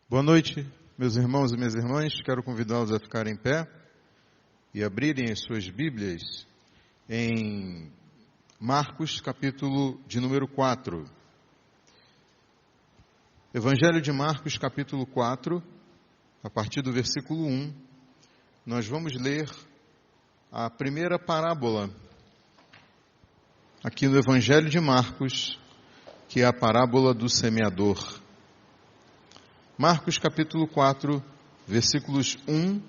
Boa noite, meus irmãos e minhas irmãs. Quero convidá-los a ficarem em pé e abrirem as suas Bíblias em Marcos, capítulo de número 4. Evangelho de Marcos, capítulo 4, a partir do versículo 1, nós vamos ler a primeira parábola aqui no Evangelho de Marcos, que é a parábola do semeador. Marcos capítulo 4, versículos 1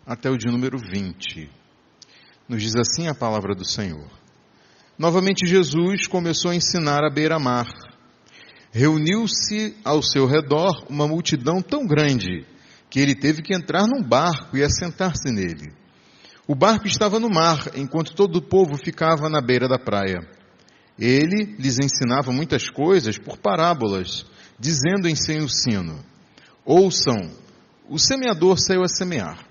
até o de número 20. Nos diz assim a palavra do Senhor. Novamente Jesus começou a ensinar à beira-mar. Reuniu-se ao seu redor uma multidão tão grande que ele teve que entrar num barco e assentar-se nele. O barco estava no mar, enquanto todo o povo ficava na beira da praia. Ele lhes ensinava muitas coisas por parábolas, dizendo em seu ensino: ouçam, o semeador saiu a semear.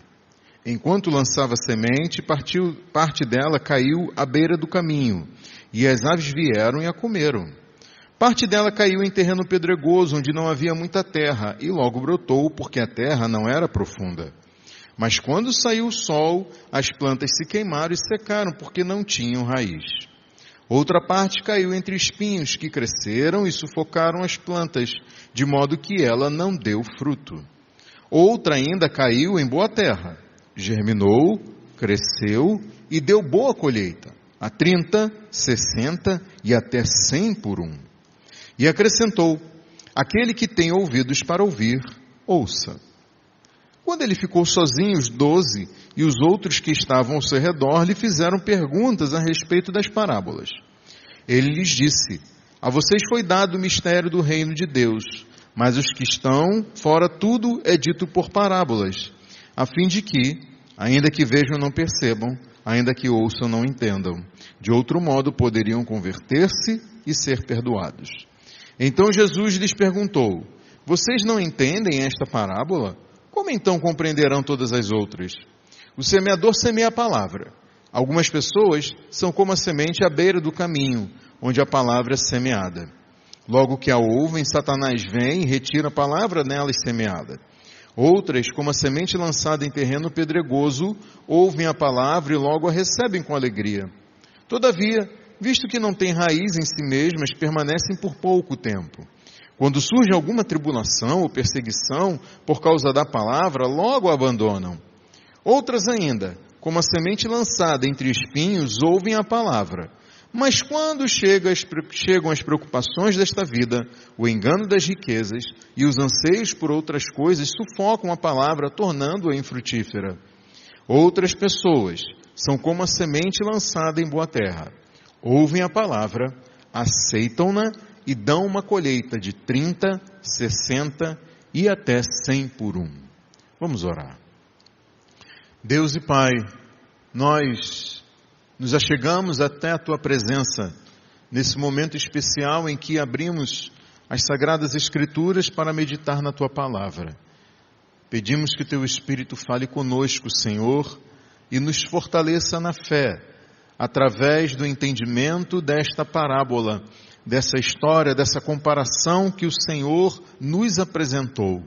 Enquanto lançava semente, parte dela caiu à beira do caminho, e as aves vieram e a comeram. Parte dela caiu em terreno pedregoso, onde não havia muita terra, e logo brotou, porque a terra não era profunda. Mas quando saiu o sol, as plantas se queimaram e secaram, porque não tinham raiz. Outra parte caiu entre espinhos que cresceram e sufocaram as plantas, de modo que ela não deu fruto. Outra ainda caiu em boa terra, germinou, cresceu e deu boa colheita, a 30, 60 e até 100 por um. E acrescentou: aquele que tem ouvidos para ouvir, ouça. Quando ele ficou sozinho, os 12 e os outros que estavam ao seu redor lhe fizeram perguntas a respeito das parábolas. Ele lhes disse: a vocês foi dado o mistério do reino de Deus, mas os que estão fora tudo é dito por parábolas, a fim de que, ainda que vejam não percebam, ainda que ouçam não entendam. De outro modo poderiam converter-se e ser perdoados. Então Jesus lhes perguntou: vocês não entendem esta parábola? Como então compreenderão todas as outras? O semeador semeia a palavra. Algumas pessoas são como a semente à beira do caminho, onde a palavra é semeada. Logo que a ouvem, Satanás vem e retira a palavra nelas semeada. Outras, como a semente lançada em terreno pedregoso, ouvem a palavra e logo a recebem com alegria. Todavia, visto que não têm raiz em si mesmas, permanecem por pouco tempo. Quando surge alguma tribulação ou perseguição por causa da palavra, logo a abandonam. Outras ainda, como a semente lançada entre espinhos, ouvem a palavra. Mas quando chegam as preocupações desta vida, o engano das riquezas e os anseios por outras coisas sufocam a palavra, tornando-a infrutífera. Outras pessoas são como a semente lançada em boa terra. Ouvem a palavra, aceitam-na e dão uma colheita de 30, 60 e até 100 por um. Vamos orar. Deus e Pai, nós nos achegamos até a Tua presença nesse momento especial em que abrimos as Sagradas Escrituras para meditar na Tua Palavra. Pedimos que Teu Espírito fale conosco, Senhor, e nos fortaleça na fé, através do entendimento desta parábola, dessa história, dessa comparação que o Senhor nos apresentou.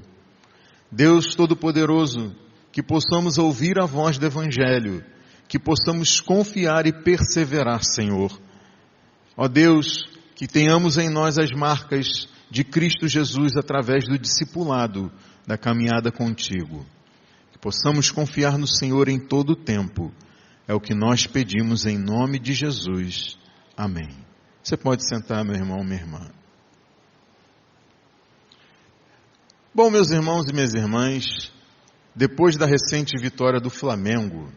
Deus Todo-Poderoso, que possamos ouvir a voz do Evangelho, que possamos confiar e perseverar, Senhor. Ó Deus, que tenhamos em nós as marcas de Cristo Jesus através do discipulado, da caminhada contigo. Que possamos confiar no Senhor em todo o tempo. É o que nós pedimos em nome de Jesus. Amém. Você pode sentar, meu irmão, minha irmã. Bom, meus irmãos e minhas irmãs, depois da recente vitória do Flamengo,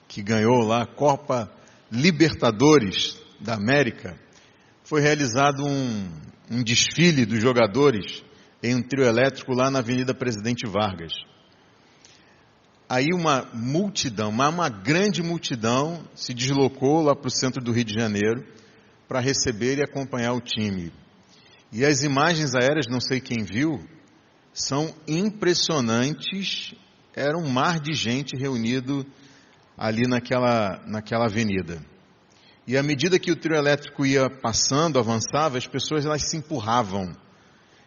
que ganhou lá a Copa Libertadores da América, foi realizado um desfile dos jogadores em um trio elétrico lá na Avenida Presidente Vargas. Aí uma multidão, uma grande multidão se deslocou lá para o centro do Rio de Janeiro para receber e acompanhar o time. E as imagens aéreas, não sei quem viu, são impressionantes. Era um mar de gente reunido ali naquela avenida. E à medida que o trio elétrico ia passando, avançava, as pessoas elas se empurravam.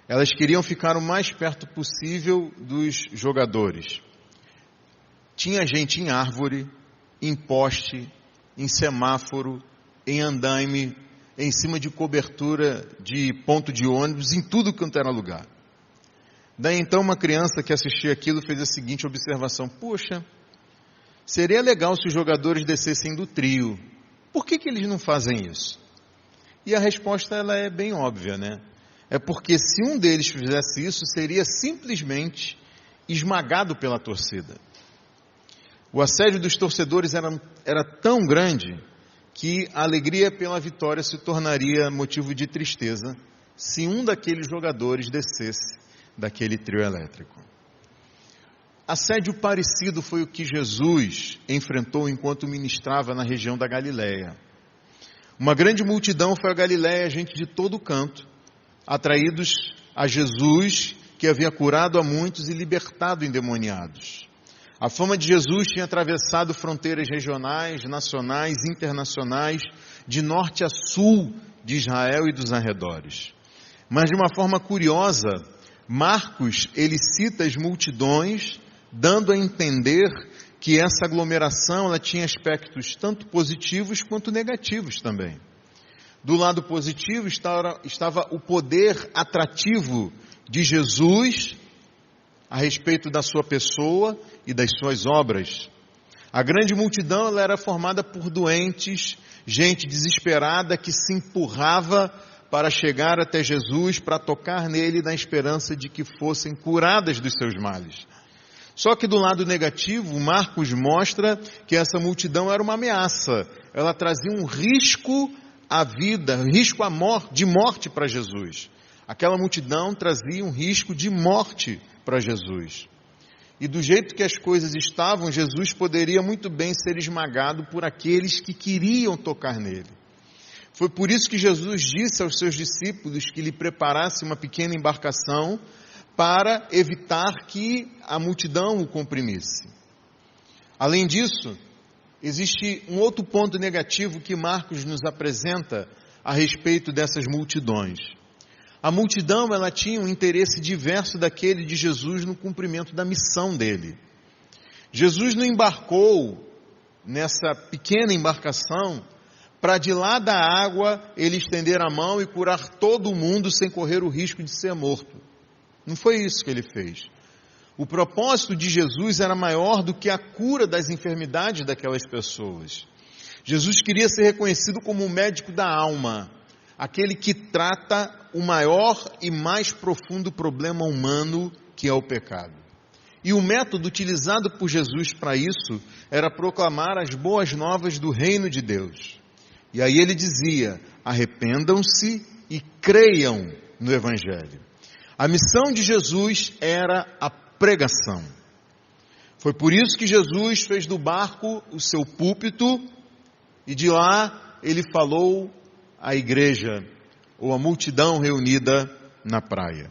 Elas queriam ficar o mais perto possível dos jogadores. Tinha gente em árvore, em poste, em semáforo, em andaime, em cima de cobertura de ponto de ônibus, em tudo quanto era lugar. Daí então uma criança que assistia aquilo fez a seguinte observação: poxa, seria legal se os jogadores descessem do trio. Por que eles não fazem isso? E a resposta ela é bem óbvia, né? É porque se um deles fizesse isso, seria simplesmente esmagado pela torcida. O assédio dos torcedores era tão grande que a alegria pela vitória se tornaria motivo de tristeza se um daqueles jogadores descesse daquele trio elétrico. Assédio parecido foi o que Jesus enfrentou enquanto ministrava na região da Galileia. Uma grande multidão foi a Galileia, gente de todo canto, atraídos a Jesus, que havia curado a muitos e libertado endemoniados. A fama de Jesus tinha atravessado fronteiras regionais, nacionais, internacionais, de norte a sul de Israel e dos arredores. Mas de uma forma curiosa, Marcos, ele cita as multidões, dando a entender que essa aglomeração ela tinha aspectos tanto positivos quanto negativos também. Do lado positivo estava o poder atrativo de Jesus a respeito da sua pessoa e das suas obras. A grande multidão ela era formada por doentes, gente desesperada que se empurrava para chegar até Jesus, para tocar nele na esperança de que fossem curadas dos seus males. Só que do lado negativo, Marcos mostra que essa multidão era uma ameaça. Ela trazia um risco à vida, risco de morte para Jesus. Aquela multidão trazia um risco de morte para Jesus. E do jeito que as coisas estavam, Jesus poderia muito bem ser esmagado por aqueles que queriam tocar nele. Foi por isso que Jesus disse aos seus discípulos que lhe preparasse uma pequena embarcação para evitar que a multidão o comprimisse. Além disso, existe um outro ponto negativo que Marcos nos apresenta a respeito dessas multidões. A multidão ela tinha um interesse diverso daquele de Jesus no cumprimento da missão dele. Jesus não embarcou nessa pequena embarcação para de lá da água ele estender a mão e curar todo mundo sem correr o risco de ser morto. Não foi isso que ele fez. O propósito de Jesus era maior do que a cura das enfermidades daquelas pessoas. Jesus queria ser reconhecido como o médico da alma, aquele que trata o maior e mais profundo problema humano, que é o pecado. E o método utilizado por Jesus para isso era proclamar as boas novas do reino de Deus. E aí ele dizia: arrependam-se e creiam no Evangelho. A missão de Jesus era a pregação. Foi por isso que Jesus fez do barco o seu púlpito e de lá ele falou à igreja ou à multidão reunida na praia.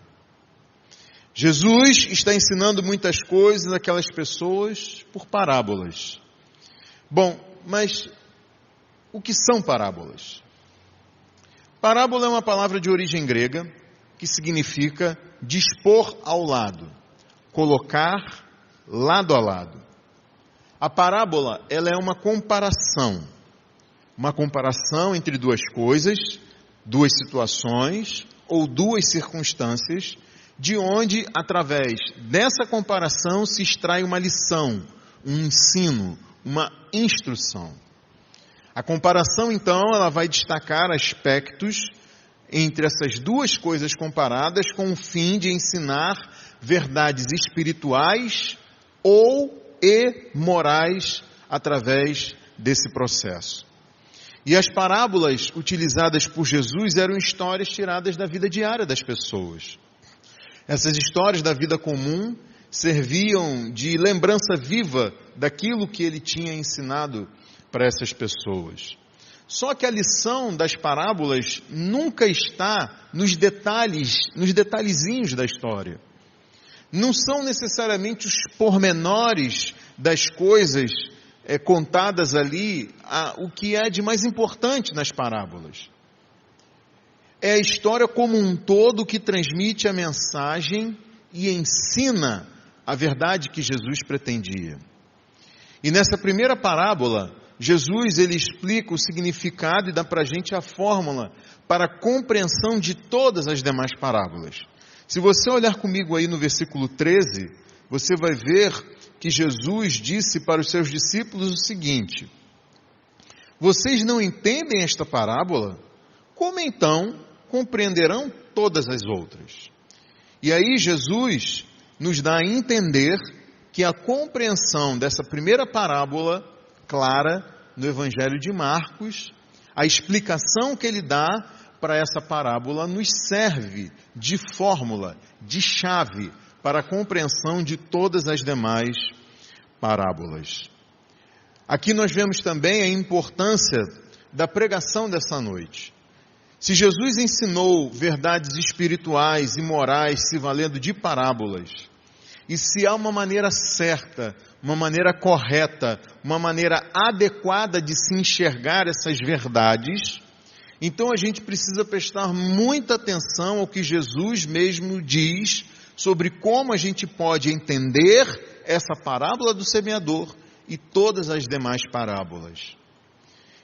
Jesus está ensinando muitas coisas àquelas pessoas por parábolas. Bom, mas o que são parábolas? Parábola é uma palavra de origem grega que significa dispor ao lado, colocar lado a lado. A parábola, ela é uma comparação entre duas coisas, duas situações ou duas circunstâncias, de onde, através dessa comparação, se extrai uma lição, um ensino, uma instrução. A comparação, então, ela vai destacar aspectos entre essas duas coisas comparadas com o fim de ensinar verdades espirituais e morais através desse processo. E as parábolas utilizadas por Jesus eram histórias tiradas da vida diária das pessoas. Essas histórias da vida comum serviam de lembrança viva daquilo que ele tinha ensinado para essas pessoas. Só que a lição das parábolas nunca está nos detalhezinhos da história. Não são necessariamente os pormenores das coisas contadas ali, o que é de mais importante nas parábolas. é a história como um todo que transmite a mensagem e ensina a verdade que Jesus pretendia. E nessa primeira parábola, Jesus ele explica o significado e dá para a gente a fórmula para a compreensão de todas as demais parábolas. Se você olhar comigo aí no versículo 13, você vai ver que Jesus disse para os seus discípulos o seguinte: vocês não entendem esta parábola? Como então compreenderão todas as outras? E aí Jesus nos dá a entender que a compreensão dessa primeira parábola clara no Evangelho de Marcos, a explicação que ele dá para essa parábola nos serve de fórmula, de chave para a compreensão de todas as demais parábolas. Aqui nós vemos também a importância da pregação dessa noite. Se Jesus ensinou verdades espirituais e morais se valendo de parábolas, e se há uma maneira certa, uma maneira correta, uma maneira adequada de se enxergar essas verdades, então a gente precisa prestar muita atenção ao que Jesus mesmo diz sobre como a gente pode entender essa parábola do semeador e todas as demais parábolas.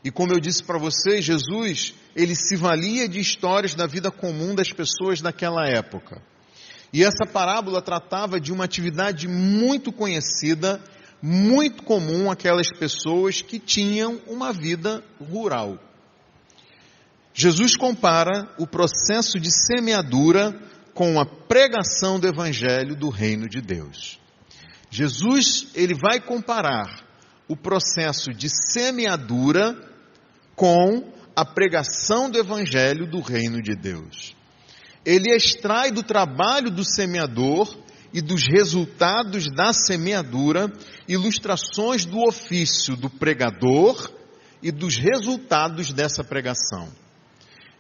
E como eu disse para vocês, Jesus, ele se valia de histórias da vida comum das pessoas daquela época. E essa parábola tratava de uma atividade muito conhecida, muito comum àquelas pessoas que tinham uma vida rural. Jesus compara o processo de semeadura com a pregação do Evangelho do Reino de Deus. Jesus, ele vai comparar o processo de semeadura com a pregação do Evangelho do Reino de Deus. Ele extrai do trabalho do semeador e dos resultados da semeadura ilustrações do ofício do pregador e dos resultados dessa pregação.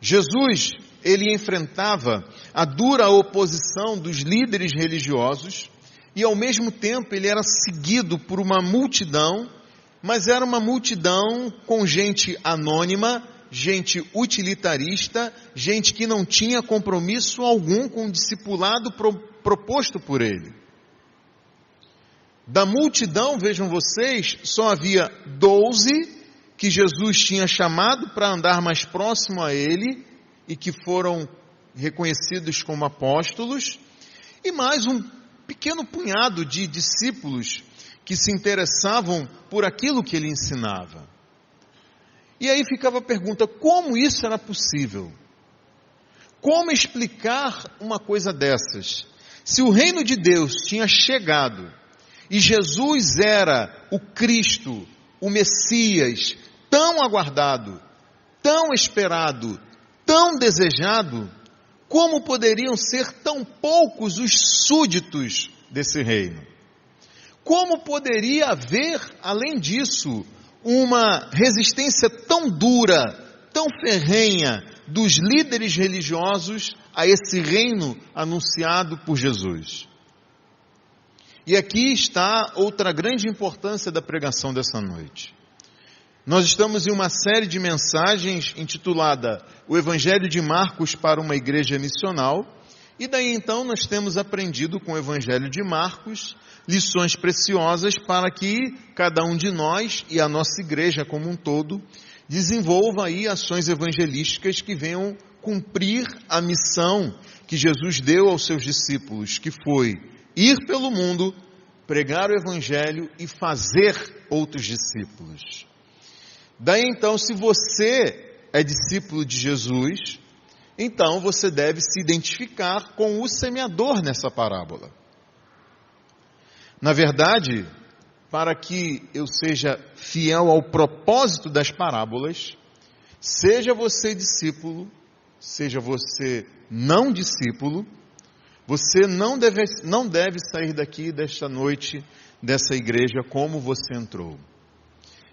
Jesus, ele enfrentava a dura oposição dos líderes religiosos e ao mesmo tempo ele era seguido por uma multidão, mas era uma multidão com gente anônima, gente utilitarista, gente que não tinha compromisso algum com o discipulado proposto por ele. Da multidão, vejam vocês, só havia 12 que Jesus tinha chamado para andar mais próximo a ele e que foram reconhecidos como apóstolos, e mais um pequeno punhado de discípulos que se interessavam por aquilo que ele ensinava. E aí ficava a pergunta, como isso era possível? Como explicar uma coisa dessas? Se o reino de Deus tinha chegado e Jesus era o Cristo, o Messias, tão aguardado, tão esperado, tão desejado, como poderiam ser tão poucos os súditos desse reino? Como poderia haver, além disso, uma resistência tão dura, tão ferrenha dos líderes religiosos a esse reino anunciado por Jesus? E aqui está outra grande importância da pregação dessa noite. Nós estamos em uma série de mensagens intitulada O Evangelho de Marcos para uma Igreja Missional, e daí então nós temos aprendido com o Evangelho de Marcos lições preciosas para que cada um de nós e a nossa igreja como um todo desenvolva aí ações evangelísticas que venham cumprir a missão que Jesus deu aos seus discípulos, que foi ir pelo mundo, pregar o Evangelho e fazer outros discípulos. Daí então, se você é discípulo de Jesus, então você deve se identificar com o semeador nessa parábola. Na verdade, para que eu seja fiel ao propósito das parábolas, seja você discípulo, seja você não discípulo, você não deve sair daqui desta noite, dessa igreja, como você entrou.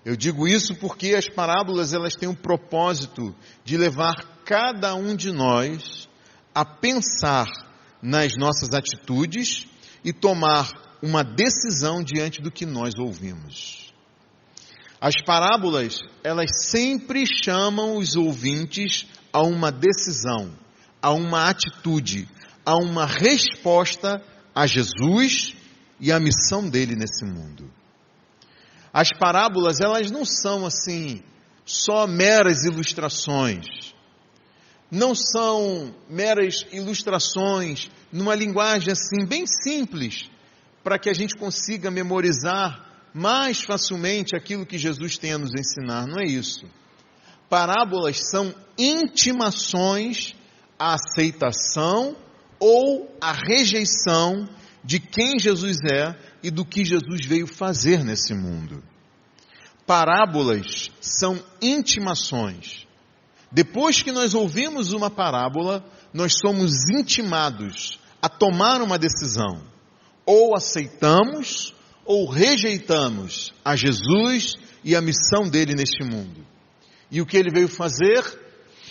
Eu digo isso porque as parábolas elas têm o propósito de levar cada um de nós a pensar nas nossas atitudes e tomar uma decisão diante do que nós ouvimos. As parábolas, elas sempre chamam os ouvintes a uma decisão, a uma atitude, a uma resposta a Jesus e a missão dele nesse mundo. As parábolas, elas não são assim, só meras ilustrações. Não são meras ilustrações numa linguagem assim bem simples, para que a gente consiga memorizar mais facilmente aquilo que Jesus tem a nos ensinar. Não é isso. Parábolas são intimações à aceitação ou à rejeição de quem Jesus é e do que Jesus veio fazer nesse mundo. Parábolas são intimações. Depois que nós ouvimos uma parábola, nós somos intimados a tomar uma decisão. Ou aceitamos ou rejeitamos a Jesus e a missão dele neste mundo. E o que ele veio fazer?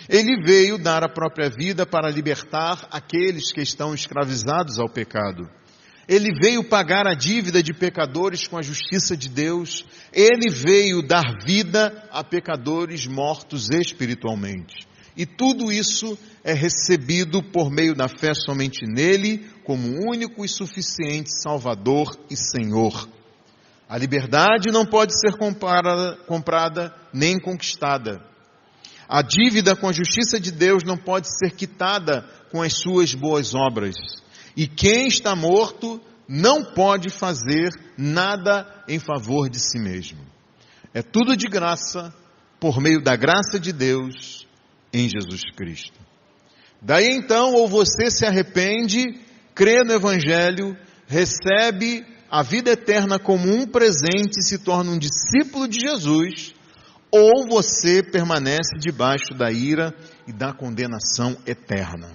Ele veio dar a própria vida para libertar aqueles que estão escravizados ao pecado. Ele veio pagar a dívida de pecadores com a justiça de Deus. Ele veio dar vida a pecadores mortos espiritualmente. E tudo isso é recebido por meio da fé somente nele, como único e suficiente Salvador e Senhor. A liberdade não pode ser comprada nem conquistada. A dívida com a justiça de Deus não pode ser quitada com as suas boas obras. E quem está morto não pode fazer nada em favor de si mesmo. É tudo de graça, por meio da graça de Deus em Jesus Cristo. Daí então, ou você se arrepende, crê no Evangelho, recebe a vida eterna como um presente e se torna um discípulo de Jesus, ou você permanece debaixo da ira e da condenação eterna.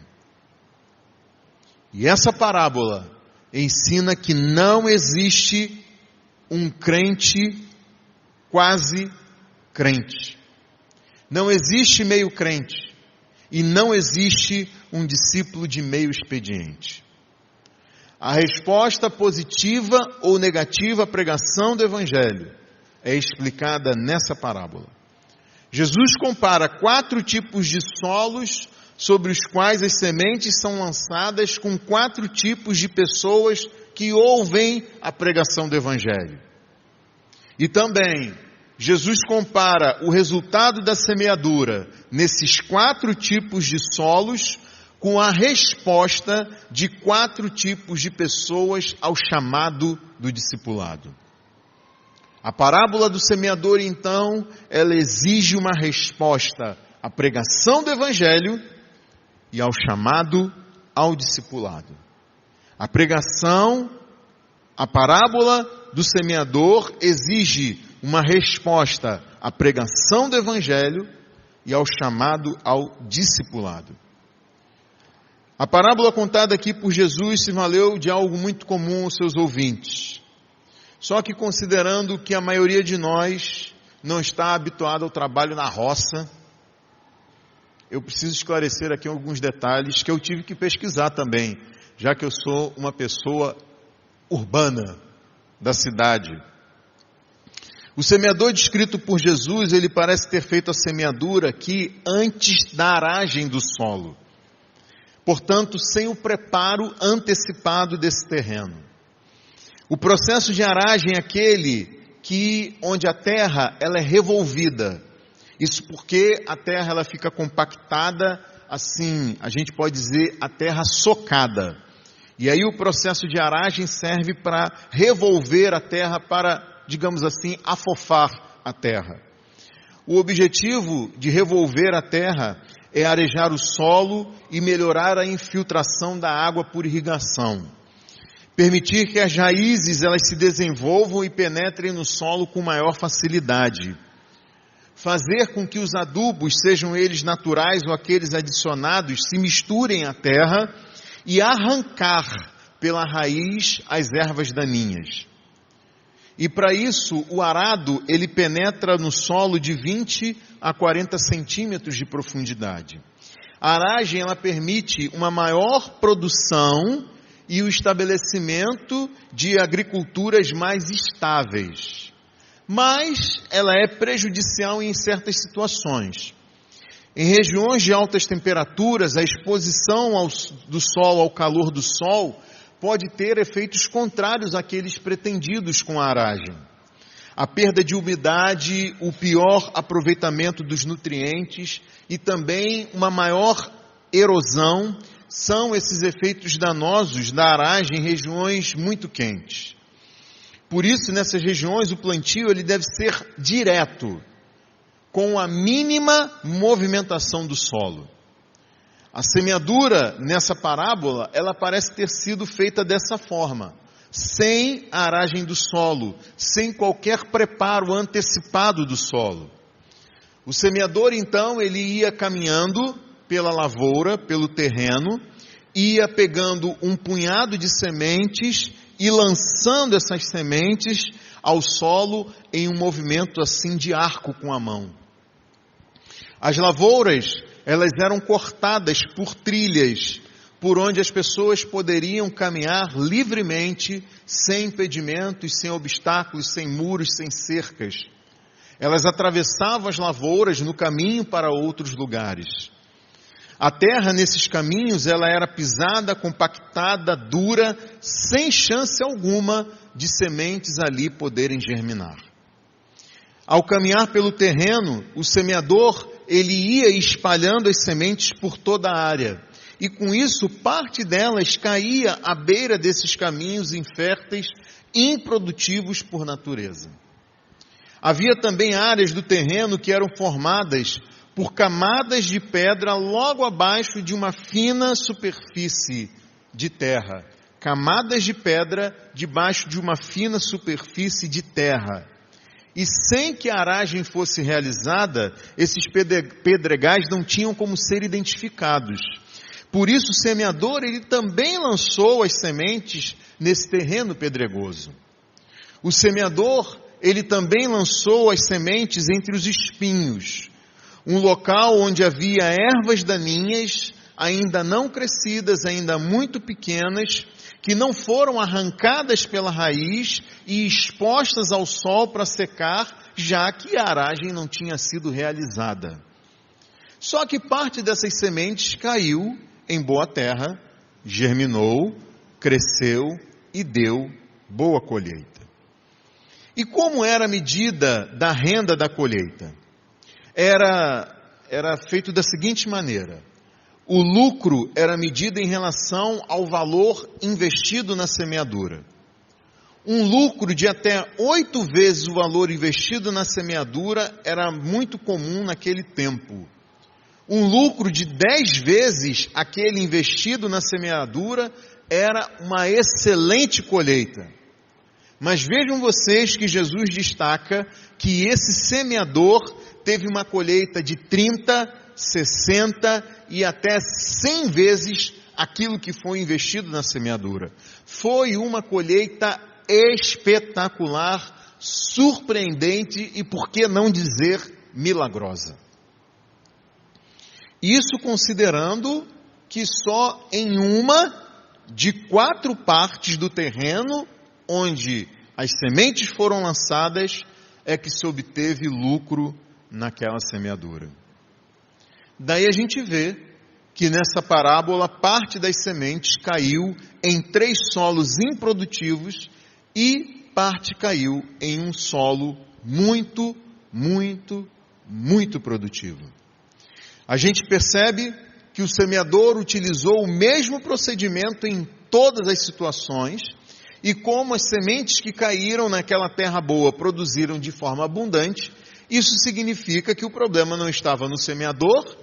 E essa parábola ensina que não existe um crente quase crente. Não existe meio crente. E não existe um discípulo de meio expediente. A resposta positiva ou negativa à pregação do Evangelho é explicada nessa parábola. Jesus compara 4 tipos de solos sobre os quais as sementes são lançadas com 4 tipos de pessoas que ouvem a pregação do Evangelho. E também, Jesus compara o resultado da semeadura nesses 4 tipos de solos com a resposta de 4 tipos de pessoas ao chamado do discipulado. A parábola do semeador, então, ela exige uma resposta à pregação do Evangelho e ao chamado ao discipulado. A pregação, a parábola do semeador exige uma resposta à pregação do Evangelho e ao chamado ao discipulado. A parábola contada aqui por Jesus se valeu de algo muito comum aos seus ouvintes. Só que considerando que a maioria de nós não está habituado ao trabalho na roça, eu preciso esclarecer aqui alguns detalhes que eu tive que pesquisar também, já que eu sou uma pessoa urbana da cidade. O semeador descrito por Jesus, ele parece ter feito a semeadura aqui antes da aragem do solo. Portanto, sem o preparo antecipado desse terreno. O processo de aragem é aquele onde a terra ela é revolvida. Isso porque a terra ela fica compactada, assim, a gente pode dizer a terra socada. E aí o processo de aragem serve para revolver a terra, para, digamos assim, afofar a terra. O objetivo de revolver a terra é arejar o solo e melhorar a infiltração da água por irrigação. Permitir que as raízes elas se desenvolvam e penetrem no solo com maior facilidade. Fazer com que os adubos, sejam eles naturais ou aqueles adicionados, se misturem à terra e arrancar pela raiz as ervas daninhas. E para isso, o arado, ele penetra no solo de 20 a 40 centímetros de profundidade. A aragem, ela permite uma maior produção e o estabelecimento de agriculturas mais estáveis. Mas ela é prejudicial em certas situações. Em regiões de altas temperaturas, a exposição do sol ao calor do sol pode ter efeitos contrários àqueles pretendidos com a aragem. A perda de umidade, o pior aproveitamento dos nutrientes e também uma maior erosão são esses efeitos danosos da aragem em regiões muito quentes. Por isso, nessas regiões, o plantio ele deve ser direto, com a mínima movimentação do solo. A semeadura nessa parábola, ela parece ter sido feita dessa forma, sem a aragem do solo, sem qualquer preparo antecipado do solo. O semeador, então, ele ia caminhando pela lavoura, pelo terreno, ia pegando um punhado de sementes e lançando essas sementes ao solo em um movimento assim de arco com a mão. As lavouras, elas eram cortadas por trilhas, por onde as pessoas poderiam caminhar livremente, sem impedimentos, sem obstáculos, sem muros, sem cercas. Elas atravessavam as lavouras no caminho para outros lugares. A terra nesses caminhos, ela era pisada, compactada, dura, sem chance alguma de sementes ali poderem germinar. Ao caminhar pelo terreno, o semeador, ele ia espalhando as sementes por toda a área. E com isso, parte delas caía à beira desses caminhos inférteis, improdutivos por natureza. Havia também áreas do terreno que eram formadas por camadas de pedra logo abaixo de uma fina superfície de terra. Camadas de pedra debaixo de uma fina superfície de terra. E sem que a aragem fosse realizada, esses pedregais não tinham como ser identificados. Por isso o semeador, ele também lançou as sementes nesse terreno pedregoso. O semeador, ele também lançou as sementes entre os espinhos, um local onde havia ervas daninhas, ainda não crescidas, ainda muito pequenas, que não foram arrancadas pela raiz e expostas ao sol para secar, já que a aragem não tinha sido realizada. Só que parte dessas sementes caiu em boa terra, germinou, cresceu e deu boa colheita. E como era a medida da renda da colheita? Era feito da seguinte maneira: o lucro era medido em relação ao valor investido na semeadura. Um lucro de até 8 vezes o valor investido na semeadura era muito comum naquele tempo. Um lucro de 10 vezes aquele investido na semeadura era uma excelente colheita. Mas vejam vocês que Jesus destaca que esse semeador teve uma colheita de 30, 60 e até 100 vezes aquilo que foi investido na semeadura. Foi uma colheita espetacular, surpreendente e, por que não dizer, milagrosa. Isso considerando que só em uma de 4 partes do terreno onde as sementes foram lançadas é que se obteve lucro naquela semeadura. Daí a gente vê que nessa parábola parte das sementes caiu em 3 solos improdutivos e parte caiu em um solo muito, muito, muito produtivo. A gente percebe que o semeador utilizou o mesmo procedimento em todas as situações, e como as sementes que caíram naquela terra boa produziram de forma abundante, isso significa que o problema não estava no semeador,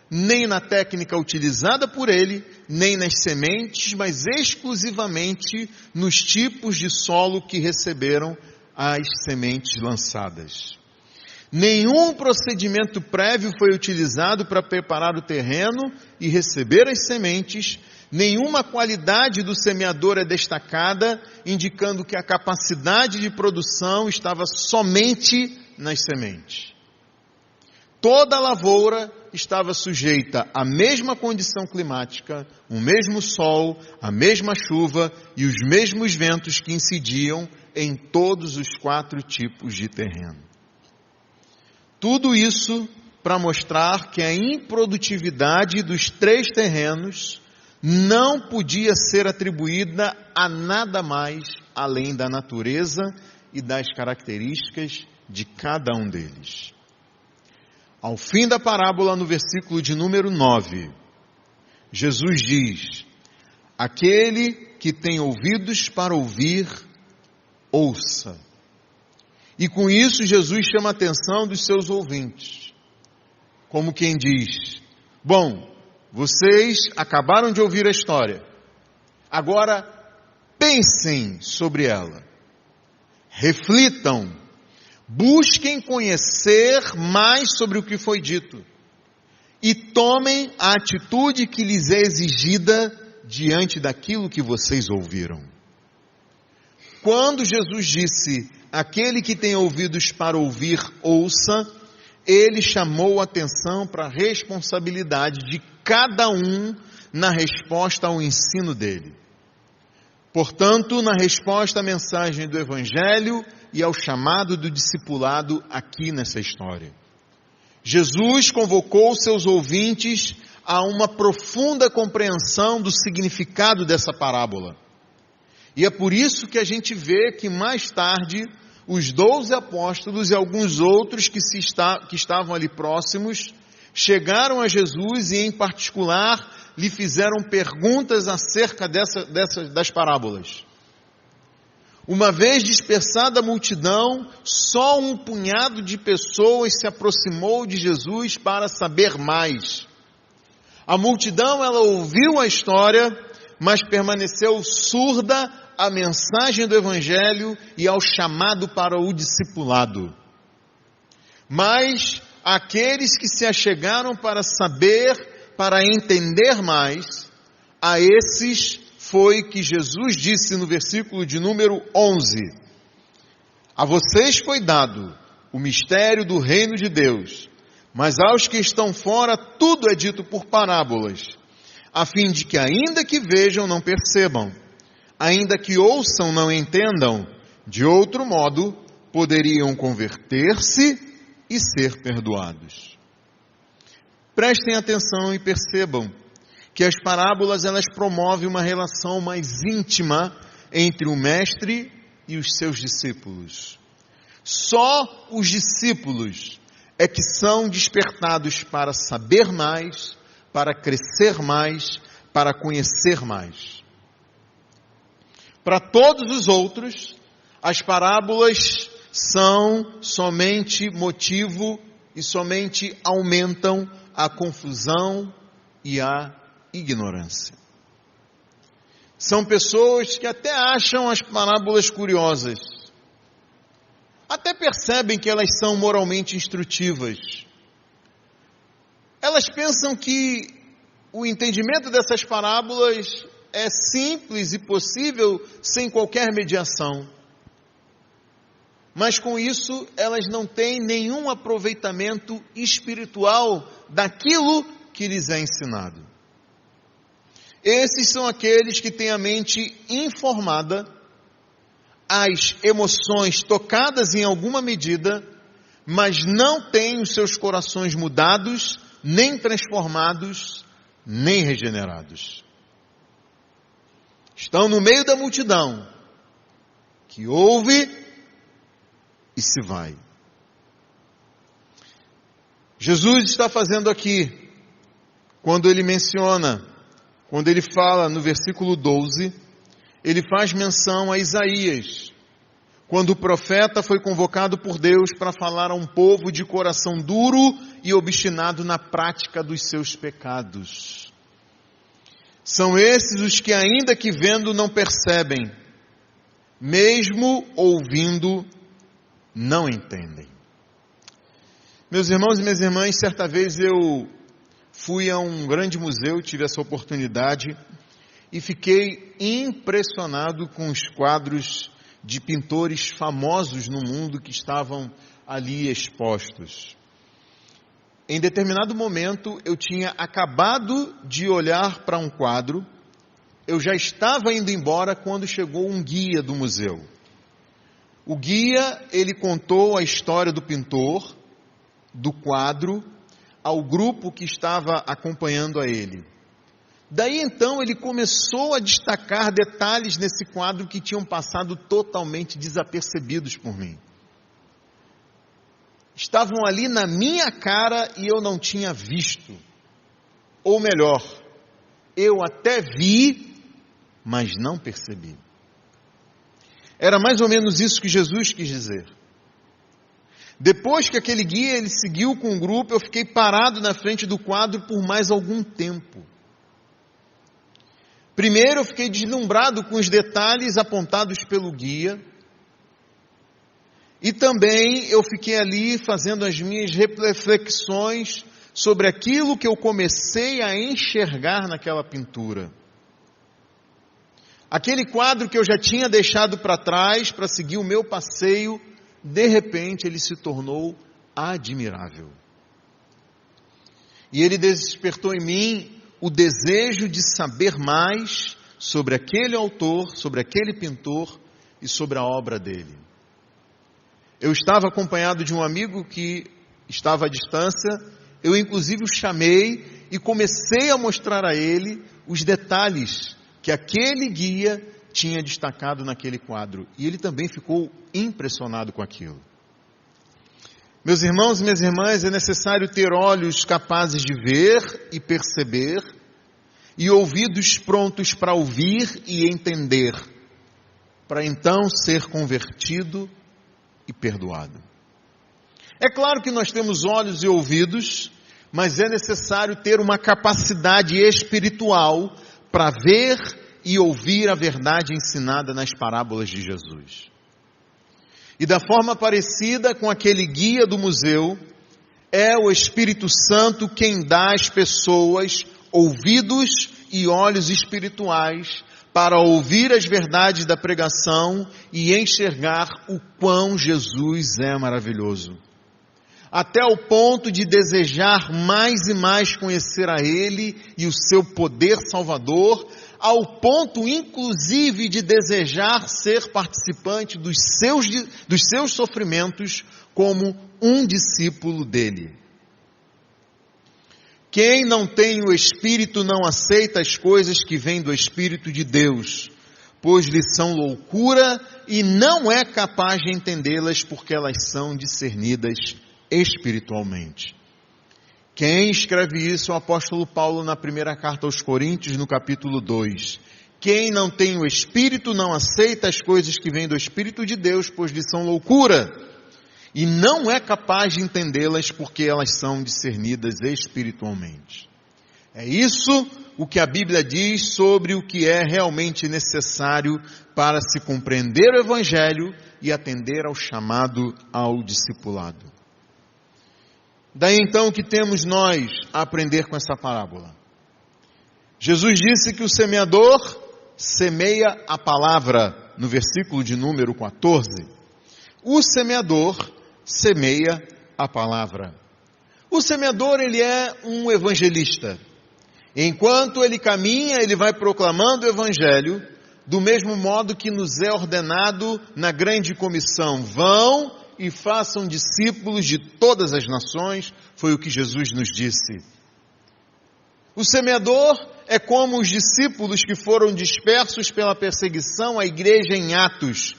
nem na técnica utilizada por ele, nem nas sementes, mas exclusivamente nos tipos de solo que receberam as sementes lançadas. Nenhum procedimento prévio foi utilizado para preparar o terreno e receber as sementes. Nenhuma qualidade do semeador é destacada, indicando que a capacidade de produção estava somente nas sementes. Toda a lavoura estava sujeita à mesma condição climática, o mesmo sol, a mesma chuva e os mesmos ventos que incidiam em todos os 4 tipos de terreno. Tudo isso para mostrar que a improdutividade dos 3 terrenos não podia ser atribuída a nada mais além da natureza e das características de cada um deles. Ao fim da parábola, no versículo de número 9, Jesus diz: aquele que tem ouvidos para ouvir, ouça. E com isso Jesus chama a atenção dos seus ouvintes, como quem diz: bom, vocês acabaram de ouvir a história, agora pensem sobre ela, reflitam, busquem conhecer mais sobre o que foi dito e tomem a atitude que lhes é exigida diante daquilo que vocês ouviram. Quando Jesus disse: aquele que tem ouvidos para ouvir, ouça, ele chamou a atenção para a responsabilidade de cada um na resposta ao ensino dele. Portanto, na resposta à mensagem do Evangelho e ao chamado do discipulado aqui nessa história, Jesus convocou seus ouvintes a uma profunda compreensão do significado dessa parábola. E é por isso que a gente vê que mais tarde os 12 apóstolos e alguns outros que estavam ali próximos chegaram a Jesus e, em particular, lhe fizeram perguntas acerca das parábolas. Uma vez dispersada a multidão, só um punhado de pessoas se aproximou de Jesus para saber mais. A multidão, ela ouviu a história, mas permaneceu surda à mensagem do Evangelho e ao chamado para o discipulado. Mas aqueles que se achegaram para saber, para entender mais, a esses foi que Jesus disse no versículo de número 11: a vocês foi dado o mistério do reino de Deus, mas aos que estão fora tudo é dito por parábolas, a fim de que ainda que vejam não percebam, ainda que ouçam não entendam, de outro modo poderiam converter-se e ser perdoados. Prestem atenção e percebam que as parábolas, elas promovem uma relação mais íntima entre o mestre e os seus discípulos. Só os discípulos é que são despertados para saber mais, para crescer mais, para conhecer mais. Para todos os outros, as parábolas são somente motivo e somente aumentam a confusão e a ignorância. São pessoas que até acham as parábolas curiosas, até percebem que elas são moralmente instrutivas. Elas pensam que o entendimento dessas parábolas é simples e possível sem qualquer mediação. Mas com isso, elas não têm nenhum aproveitamento espiritual daquilo que lhes é ensinado. Esses são aqueles que têm a mente informada, as emoções tocadas em alguma medida, mas não têm os seus corações mudados, nem transformados, nem regenerados. Estão no meio da multidão, que ouve e se vai. Jesus está fazendo aqui, quando ele fala no versículo 12, ele faz menção a Isaías, quando o profeta foi convocado por Deus para falar a um povo de coração duro e obstinado na prática dos seus pecados. São esses os que, ainda que vendo, não percebem, mesmo ouvindo, não entendem. Meus irmãos e minhas irmãs, certa vez eu fui a um grande museu, tive essa oportunidade e fiquei impressionado com os quadros de pintores famosos no mundo que estavam ali expostos. Em determinado momento, eu tinha acabado de olhar para um quadro, eu já estava indo embora quando chegou um guia do museu. O guia, ele contou a história do pintor, do quadro, ao grupo que estava acompanhando a ele. Daí então ele começou a destacar detalhes nesse quadro que tinham passado totalmente desapercebidos por mim. Estavam ali na minha cara e eu não tinha visto. Ou melhor, eu até vi, mas não percebi. Era mais ou menos isso que Jesus quis dizer. Depois que aquele guia ele seguiu com o grupo, eu fiquei parado na frente do quadro por mais algum tempo. Primeiro eu fiquei deslumbrado com os detalhes apontados pelo guia. E também eu fiquei ali fazendo as minhas reflexões sobre aquilo que eu comecei a enxergar naquela pintura. Aquele quadro que eu já tinha deixado para trás para seguir o meu passeio, de repente ele se tornou admirável. E ele despertou em mim o desejo de saber mais sobre aquele autor, sobre aquele pintor e sobre a obra dele. Eu estava acompanhado de um amigo que estava à distância, eu inclusive o chamei e comecei a mostrar a ele os detalhes que aquele guia tinha destacado naquele quadro. E ele também ficou impressionado com aquilo. Meus irmãos e minhas irmãs, é necessário ter olhos capazes de ver e perceber, e ouvidos prontos para ouvir e entender, para então ser convertido e perdoado. É claro que nós temos olhos e ouvidos, mas é necessário ter uma capacidade espiritual para ver e ouvir a verdade ensinada nas parábolas de Jesus. E da forma parecida com aquele guia do museu, é o Espírito Santo quem dá às pessoas ouvidos e olhos espirituais para ouvir as verdades da pregação e enxergar o quão Jesus é maravilhoso. Até o ponto de desejar mais e mais conhecer a Ele e o seu poder salvador, ao ponto inclusive de desejar ser participante dos seus sofrimentos como um discípulo dele. Quem não tem o Espírito não aceita as coisas que vêm do Espírito de Deus, pois lhe são loucura e não é capaz de entendê-las porque elas são discernidas espiritualmente. Quem escreve isso é o apóstolo Paulo na primeira carta aos Coríntios, no capítulo 2. Quem não tem o Espírito não aceita as coisas que vêm do Espírito de Deus, pois lhe são loucura, e não é capaz de entendê-las porque elas são discernidas espiritualmente. É isso o que a Bíblia diz sobre o que é realmente necessário para se compreender o Evangelho e atender ao chamado ao discipulado. Daí então o que temos nós a aprender com essa parábola? Jesus disse que o semeador semeia a palavra, no versículo de número 14. O semeador semeia a palavra. O semeador, ele é um evangelista. Enquanto ele caminha, ele vai proclamando o evangelho, do mesmo modo que nos é ordenado na grande comissão: vão e façam discípulos de todas as nações, foi o que Jesus nos disse. O semeador é como os discípulos que foram dispersos pela perseguição à igreja em Atos,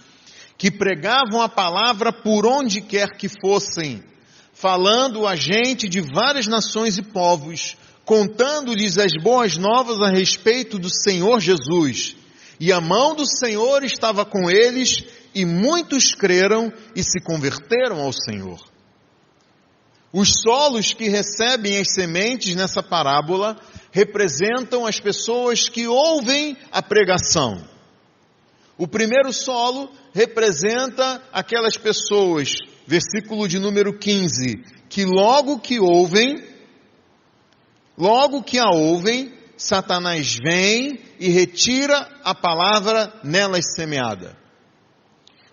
que pregavam a palavra por onde quer que fossem, falando a gente de várias nações e povos, contando-lhes as boas novas a respeito do Senhor Jesus. E a mão do Senhor estava com eles, e muitos creram e se converteram ao Senhor. Os solos que recebem as sementes nessa parábola representam as pessoas que ouvem a pregação. O primeiro solo representa aquelas pessoas, versículo de número 15, que logo que a ouvem, Satanás vem e retira a palavra nelas semeada.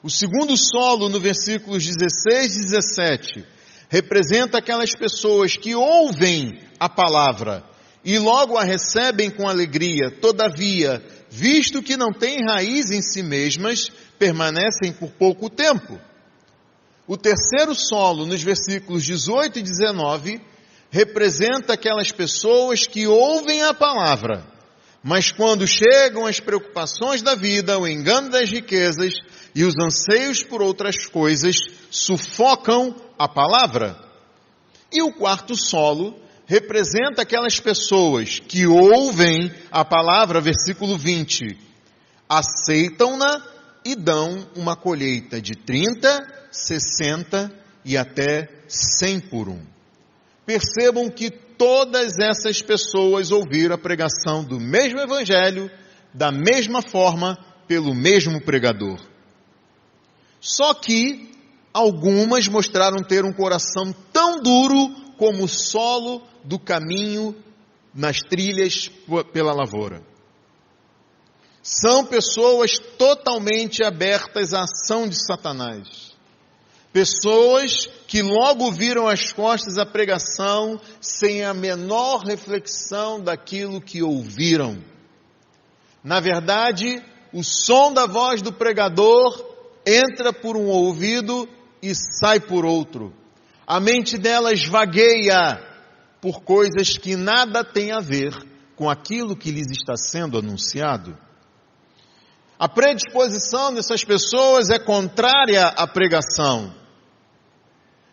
O segundo solo, no versículos 16 e 17, representa aquelas pessoas que ouvem a palavra e logo a recebem com alegria, todavia, visto que não têm raiz em si mesmas, permanecem por pouco tempo. O terceiro solo, nos versículos 18 e 19, representa aquelas pessoas que ouvem a palavra, mas quando chegam as preocupações da vida, o engano das riquezas e os anseios por outras coisas, sufocam a palavra. E o quarto solo representa aquelas pessoas que ouvem a palavra, versículo 20, aceitam-na e dão uma colheita de 30, 60 e até 100 por um. Percebam que todas essas pessoas ouviram a pregação do mesmo evangelho, da mesma forma, pelo mesmo pregador. Só que algumas mostraram ter um coração tão duro como o solo do caminho nas trilhas pela lavoura. São pessoas totalmente abertas à ação de Satanás. Pessoas que logo viram as costas à pregação sem a menor reflexão daquilo que ouviram. Na verdade, o som da voz do pregador entra por um ouvido e sai por outro. A mente delas vagueia por coisas que nada têm a ver com aquilo que lhes está sendo anunciado. A predisposição dessas pessoas é contrária à pregação.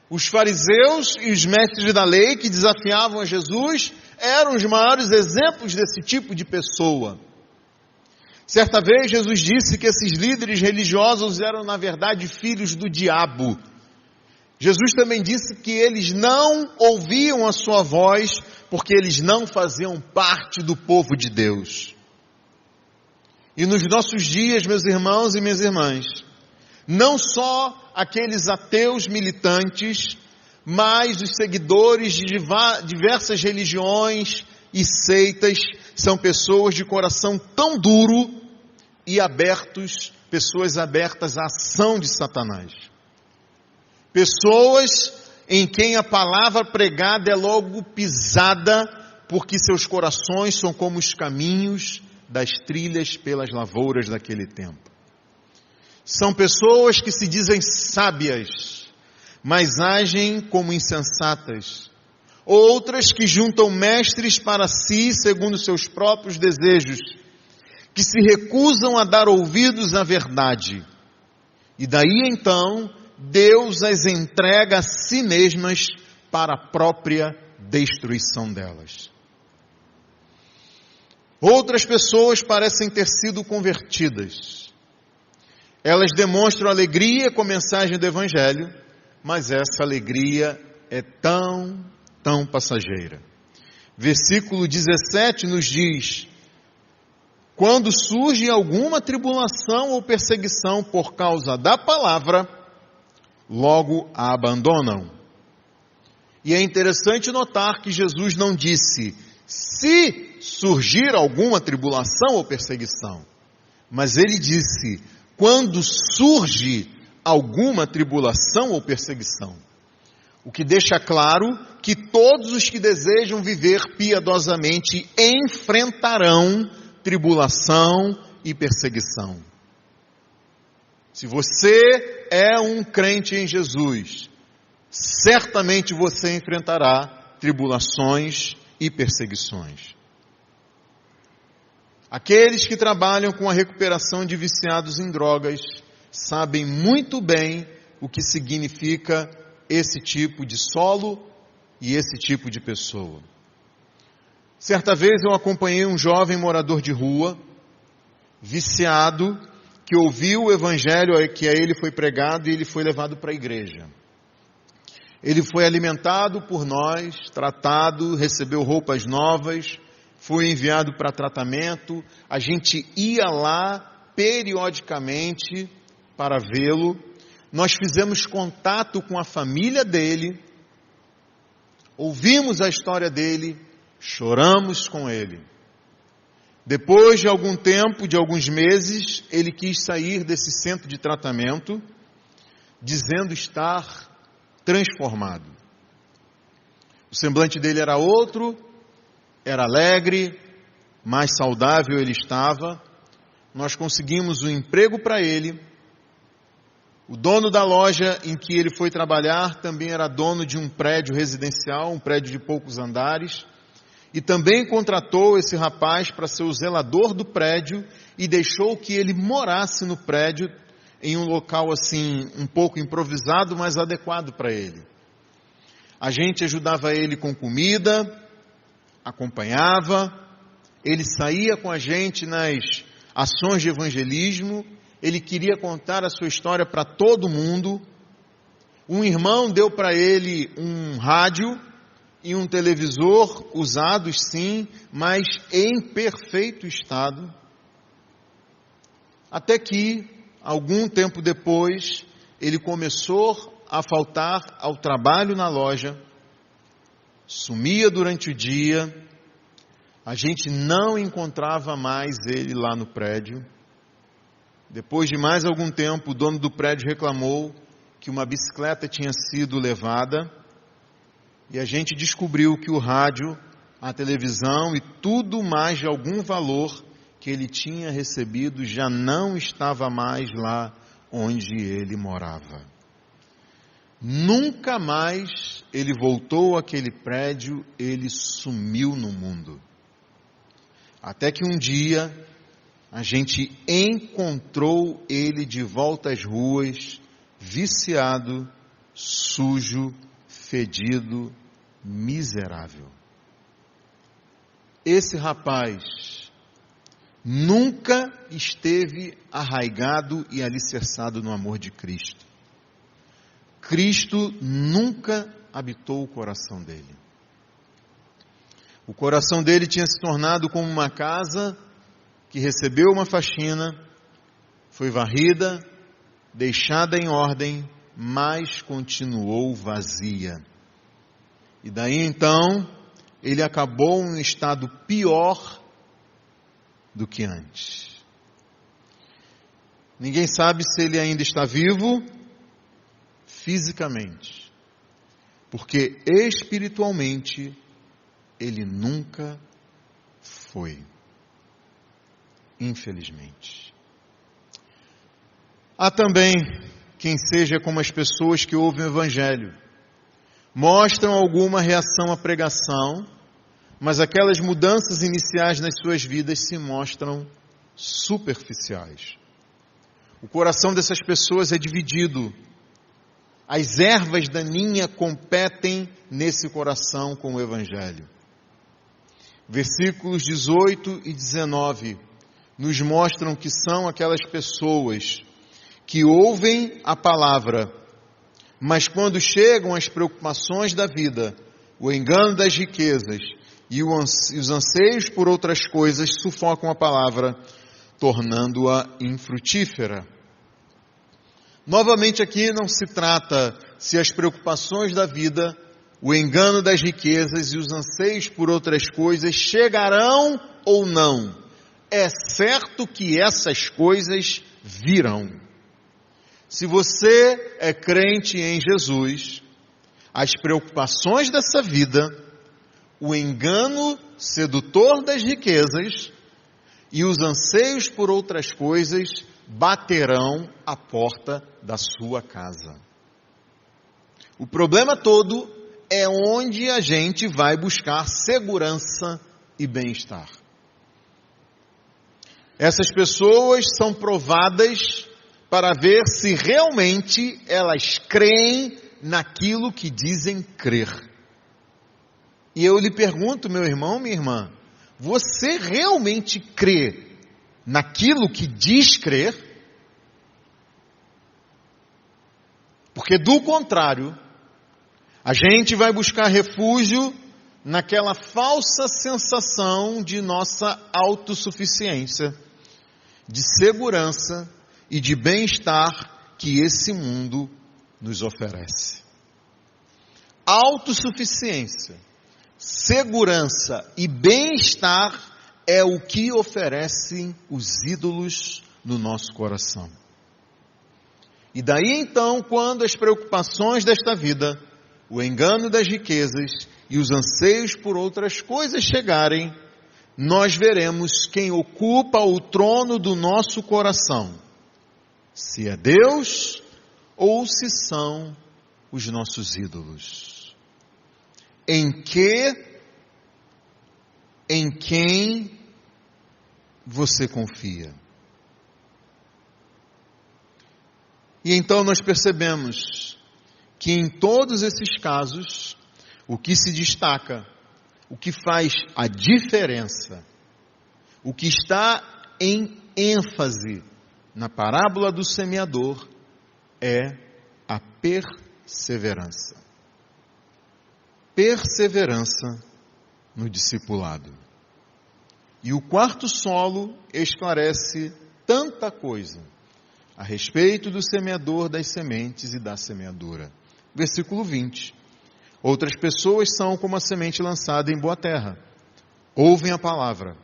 Os fariseus e os mestres da lei que desafiavam a Jesus eram os maiores exemplos desse tipo de pessoa. Certa vez Jesus disse que esses líderes religiosos eram na verdade filhos do diabo. Jesus também disse que eles não ouviam a sua voz porque eles não faziam parte do povo de Deus. E nos nossos dias, meus irmãos e minhas irmãs, não só aqueles ateus militantes, mas os seguidores de diversas religiões e seitas são pessoas de coração tão duro e abertos, pessoas abertas à ação de Satanás. Pessoas em quem a palavra pregada é logo pisada, porque seus corações são como os caminhos das trilhas pelas lavouras daquele tempo. São pessoas que se dizem sábias, mas agem como insensatas. Outras que juntam mestres para si, segundo seus próprios desejos, que se recusam a dar ouvidos à verdade. E daí então, Deus as entrega a si mesmas para a própria destruição delas. Outras pessoas parecem ter sido convertidas. Elas demonstram alegria com a mensagem do Evangelho, mas essa alegria é tão passageira. Versículo 17 nos diz: quando surge alguma tribulação ou perseguição por causa da palavra, logo a abandonam. E é interessante notar que Jesus não disse se surgir alguma tribulação ou perseguição, mas ele disse quando surge alguma tribulação ou perseguição. O que deixa claro que todos os que desejam viver piedosamente enfrentarão tribulação e perseguição. Se você é um crente em Jesus, certamente você enfrentará tribulações e perseguições. Aqueles que trabalham com a recuperação de viciados em drogas sabem muito bem o que significa esse tipo de solo e esse tipo de pessoa. Certa vez eu acompanhei um jovem morador de rua, viciado, que ouviu o evangelho que a ele foi pregado e ele foi levado para a igreja. Ele foi alimentado por nós, tratado, recebeu roupas novas, foi enviado para tratamento. A gente ia lá periodicamente para vê-lo. Nós fizemos contato com a família dele, ouvimos a história dele, choramos com ele. Depois de algum tempo, de alguns meses, ele quis sair desse centro de tratamento, dizendo estar transformado. O semblante dele era outro, era alegre, mais saudável ele estava. Nós conseguimos um emprego para ele O dono da loja em que ele foi trabalhar também era dono de um prédio residencial, um prédio de poucos andares, e também contratou esse rapaz para ser o zelador do prédio e deixou que ele morasse no prédio em um local assim, um pouco improvisado, mas adequado para ele. A gente ajudava ele com comida, acompanhava, ele saía com a gente nas ações de evangelismo, ele queria contar a sua história para todo mundo. Um irmão deu para ele um rádio e um televisor, usados sim, mas em perfeito estado. Até que, algum tempo depois, ele começou a faltar ao trabalho na loja, sumia durante o dia, a gente não encontrava mais ele lá no prédio. Depois de mais algum tempo, o dono do prédio reclamou que uma bicicleta tinha sido levada e a gente descobriu que o rádio, a televisão e tudo mais de algum valor que ele tinha recebido já não estava mais lá onde ele morava. Nunca mais ele voltou àquele prédio, ele sumiu no mundo. Até que um dia a gente encontrou ele de volta às ruas, viciado, sujo, fedido, miserável. Esse rapaz nunca esteve arraigado e alicerçado no amor de Cristo. Cristo nunca habitou o coração dele. O coração dele tinha se tornado como uma casa que recebeu uma faxina, foi varrida, deixada em ordem, mas continuou vazia. E daí então, ele acabou em um estado pior do que antes. Ninguém sabe se ele ainda está vivo fisicamente, porque espiritualmente ele nunca foi. Infelizmente. Há também quem seja como as pessoas que ouvem o Evangelho, mostram alguma reação à pregação, mas aquelas mudanças iniciais nas suas vidas se mostram superficiais. O coração dessas pessoas é dividido. As ervas daninhas competem nesse coração com o Evangelho. Versículos 18 e 19 nos mostram que são aquelas pessoas que ouvem a palavra, mas quando chegam as preocupações da vida, o engano das riquezas e os anseios por outras coisas sufocam a palavra, tornando-a infrutífera. Novamente aqui não se trata se as preocupações da vida, o engano das riquezas e os anseios por outras coisas chegarão ou não. É certo que essas coisas virão. Se você é crente em Jesus, as preocupações dessa vida, o engano sedutor das riquezas e os anseios por outras coisas baterão à porta da sua casa. O problema todo é onde a gente vai buscar segurança e bem-estar. Essas pessoas são provadas para ver se realmente elas creem naquilo que dizem crer. E eu lhe pergunto, meu irmão, minha irmã, você realmente crê naquilo que diz crer? Porque do contrário, a gente vai buscar refúgio naquela falsa sensação de nossa autossuficiência, de segurança e de bem-estar que esse mundo nos oferece. Autossuficiência, segurança e bem-estar é o que oferecem os ídolos no nosso coração. E daí então, quando as preocupações desta vida, o engano das riquezas e os anseios por outras coisas chegarem, nós veremos quem ocupa o trono do nosso coração. Se é Deus ou se são os nossos ídolos. Em quem você confia? E então nós percebemos que em todos esses casos, o que se destaca, o que faz a diferença, o que está em ênfase na parábola do semeador é a perseverança. Perseverança no discipulado. E o quarto solo esclarece tanta coisa a respeito do semeador, das sementes e da semeadura. Versículo 20. Outras pessoas são como a semente lançada em boa terra. Ouvem a palavra.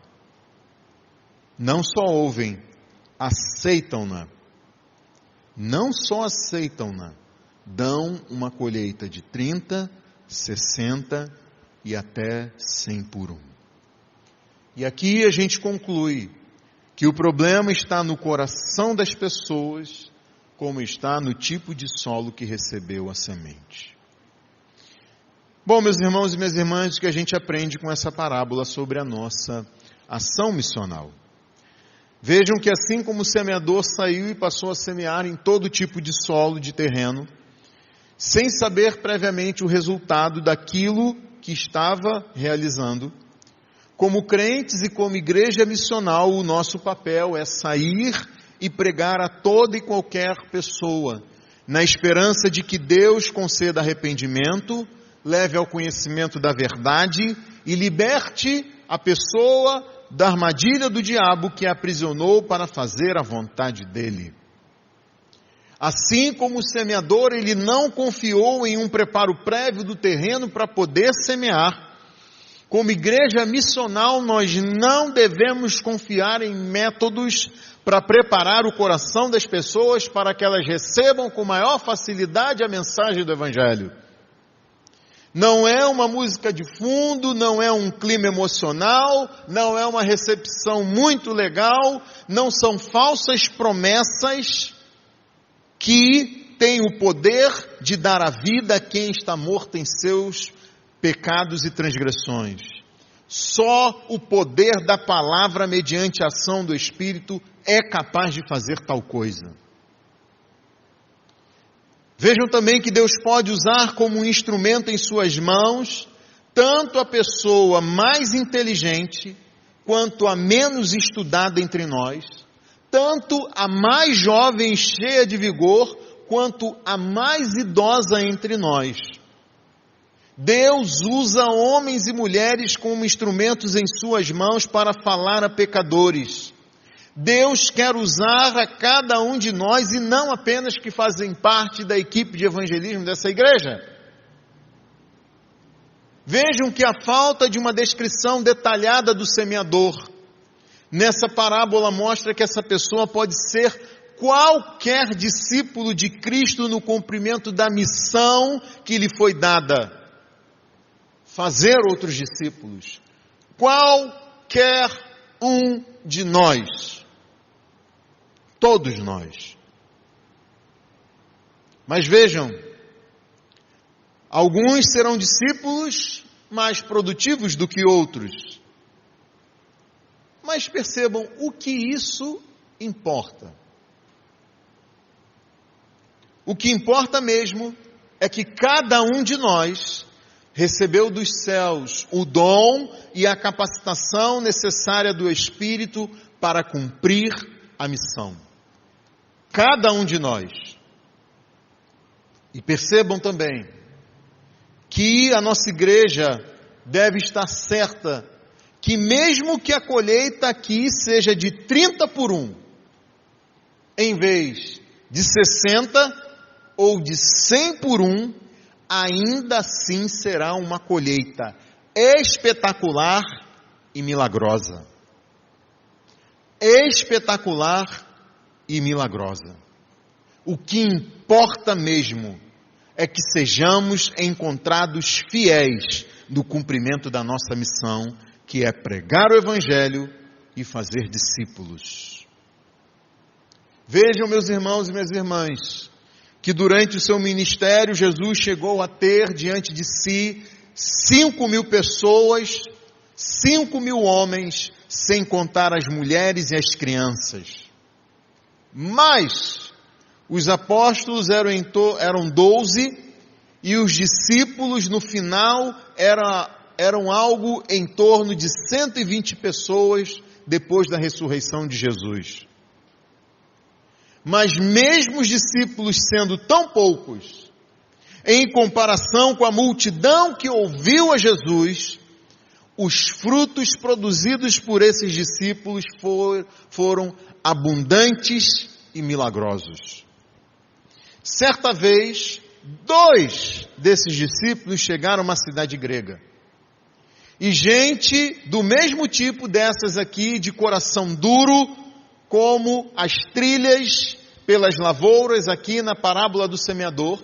Não só ouvem, aceitam-na. Não só aceitam-na, dão uma colheita de 30, 60 e até 100 por um. E aqui a gente conclui que o problema está no coração das pessoas, como está no tipo de solo que recebeu a semente. Bom, meus irmãos e minhas irmãs, o que a gente aprende com essa parábola sobre a nossa ação missional? Vejam que assim como o semeador saiu e passou a semear em todo tipo de solo, de terreno, sem saber previamente o resultado daquilo que estava realizando, como crentes e como igreja missional, o nosso papel é sair e pregar a toda e qualquer pessoa, na esperança de que Deus conceda arrependimento, leve ao conhecimento da verdade e liberte a pessoa da armadilha do diabo que a aprisionou para fazer a vontade dele. Assim como o semeador, ele não confiou em um preparo prévio do terreno para poder semear. Como igreja missional, nós não devemos confiar em métodos para preparar o coração das pessoas para que elas recebam com maior facilidade a mensagem do Evangelho. Não é uma música de fundo, não é um clima emocional, não é uma recepção muito legal, não são falsas promessas que têm o poder de dar a vida a quem está morto em seus pecados e transgressões. Só o poder da palavra mediante a ação do Espírito é capaz de fazer tal coisa. Vejam também que Deus pode usar como um instrumento em suas mãos tanto a pessoa mais inteligente quanto a menos estudada entre nós, tanto a mais jovem e cheia de vigor quanto a mais idosa entre nós. Deus usa homens e mulheres como instrumentos em suas mãos para falar a pecadores. Deus quer usar a cada um de nós e não apenas que fazem parte da equipe de evangelismo dessa igreja. Vejam que a falta de uma descrição detalhada do semeador nessa parábola mostra que essa pessoa pode ser qualquer discípulo de Cristo no cumprimento da missão que lhe foi dada. Fazer outros discípulos. Qualquer um de nós. Todos nós. Mas vejam, alguns serão discípulos mais produtivos do que outros. Mas percebam o que isso importa. O que importa mesmo é que cada um de nós recebeu dos céus o dom e a capacitação necessária do Espírito para cumprir a missão. Cada um de nós. E percebam também que a nossa igreja deve estar certa que mesmo que a colheita aqui seja de 30 por 1, em vez de 60 ou de 100 por 1, ainda assim será uma colheita espetacular e milagrosa. Espetacular e milagrosa. O que importa mesmo é que sejamos encontrados fiéis no cumprimento da nossa missão, que é pregar o Evangelho e fazer discípulos. Vejam, meus irmãos e minhas irmãs, que durante o seu ministério Jesus chegou a ter diante de si 5.000 pessoas, 5.000 homens, sem contar as mulheres e as crianças. Mas os apóstolos eram 12 e os discípulos no final eram algo em torno de 120 pessoas depois da ressurreição de Jesus. Mas mesmo os discípulos sendo tão poucos, em comparação com a multidão que ouviu a Jesus, os frutos produzidos por esses discípulos foram abundantes e milagrosos. Certa vez, 2 desses discípulos chegaram a uma cidade grega. E gente do mesmo tipo dessas aqui, de coração duro, como as trilhas pelas lavouras aqui na parábola do semeador.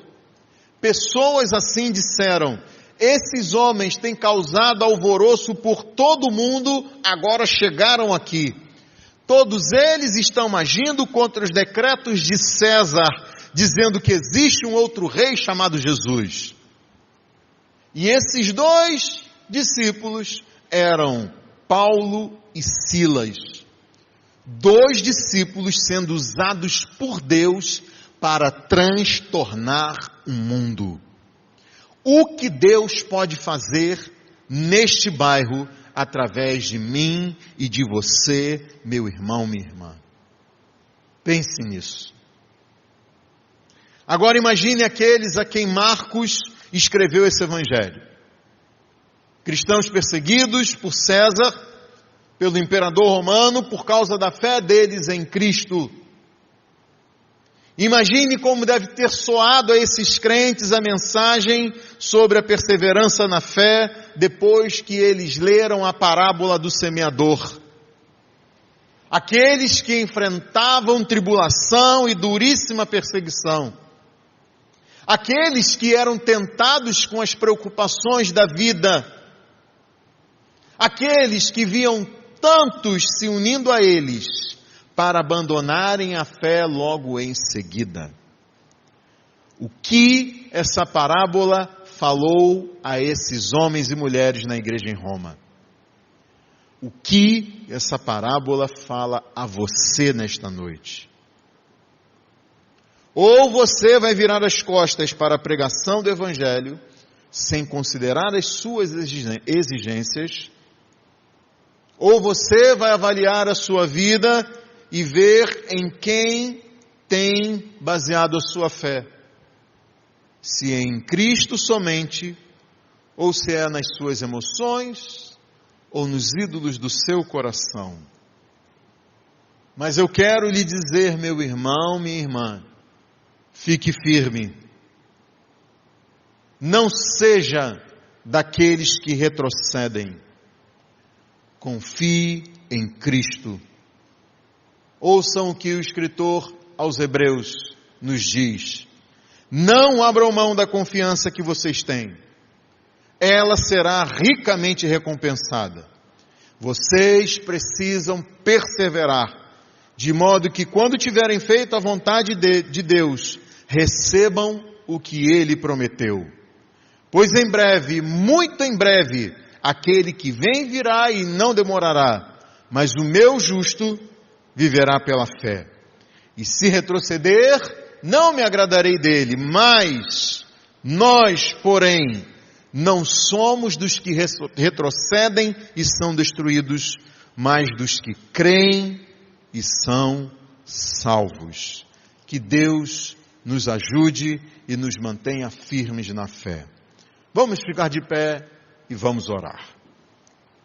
Pessoas assim disseram: esses homens têm causado alvoroço por todo o mundo, agora chegaram aqui. Todos eles estão agindo contra os decretos de César, dizendo que existe um outro rei chamado Jesus. E esses 2 discípulos eram Paulo e Silas. 2 discípulos sendo usados por Deus para transtornar o mundo. O que Deus pode fazer neste bairro através de mim e de você, meu irmão, minha irmã? Pense nisso. Agora imagine aqueles a quem Marcos escreveu esse evangelho. Cristãos perseguidos por César, pelo imperador romano, por causa da fé deles em Cristo. Imagine como deve ter soado a esses crentes a mensagem sobre a perseverança na fé, depois que eles leram a parábola do semeador. Aqueles que enfrentavam tribulação e duríssima perseguição. Aqueles que eram tentados com as preocupações da vida. Aqueles que viam tantos se unindo a eles para abandonarem a fé logo em seguida. O que essa parábola falou a esses homens e mulheres na igreja em Roma? O que essa parábola fala a você nesta noite? Ou você vai virar as costas para a pregação do Evangelho, sem considerar as suas exigências, ou você vai avaliar a sua vida e ver em quem tem baseado a sua fé. Se é em Cristo somente, ou se é nas suas emoções, ou nos ídolos do seu coração. Mas eu quero lhe dizer, meu irmão, minha irmã, fique firme. Não seja daqueles que retrocedem. Confie em Cristo. Ouçam o que o escritor aos Hebreus nos diz. Não abram mão da confiança que vocês têm. Ela será ricamente recompensada. Vocês precisam perseverar, de modo que quando tiverem feito a vontade de Deus, recebam o que Ele prometeu. Pois em breve, muito em breve, aquele que vem virá e não demorará, mas o meu justo viverá pela fé. E se retroceder, não me agradarei dele, mas nós, porém, não somos dos que retrocedem e são destruídos, mas dos que creem e são salvos. Que Deus nos ajude e nos mantenha firmes na fé. Vamos ficar de pé e vamos orar.